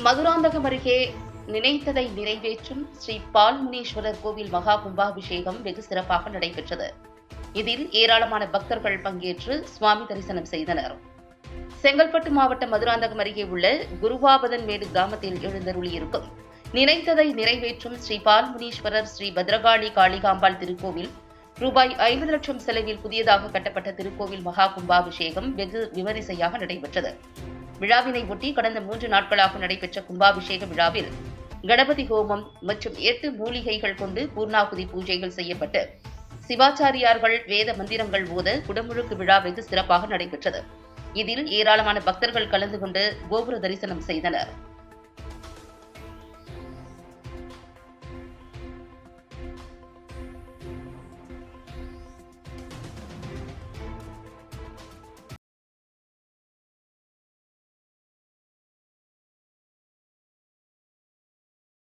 மதுராந்தகம் அருகே நினைத்ததை நிறைவேற்றும் ஸ்ரீ பால்முனீஸ்வரர் கோவில் மகா கும்பாபிஷேகம் வெகு சிறப்பாக நடைபெற்றது. இதில் ஏராளமான பக்தர்கள் பங்கேற்று சுவாமி தரிசனம் செய்தனர். செங்கல்பட்டு மாவட்டம் மதுராந்தகம் அருகே உள்ள குருவாபதன்மேடு கிராமத்தில் எழுந்தருளியிருக்கும் நினைத்ததை நிறைவேற்றும் ஸ்ரீ பால்முனீஸ்வரர் ஸ்ரீ பத்ரகாளி காளிகாம்பாள் திருக்கோவில் ரூபாய் 50 லட்சம் செலவில் புதியதாக கட்டப்பட்ட திருக்கோவில் மகா கும்பாபிஷேகம் வெகு விமரிசையாக நடைபெற்றது. விழாவினை ஒட்டி கடந்த 3 நாட்களாக நடைபெற்ற கும்பாபிஷேக விழாவில் கணபதி ஹோமம் மற்றும் 8 மூலிகைகள் கொண்டு பூர்ணாகுதி பூஜைகள் செய்யப்பட்டு சிவாச்சாரியார்கள் வேத மந்திரங்கள் ஓத குடமுழுக்கு விழா வெகு சிறப்பாக நடைபெற்றது. இதில் ஏராளமான பக்தர்கள் கலந்து கொண்டு கோபுர தரிசனம் செய்தனர்.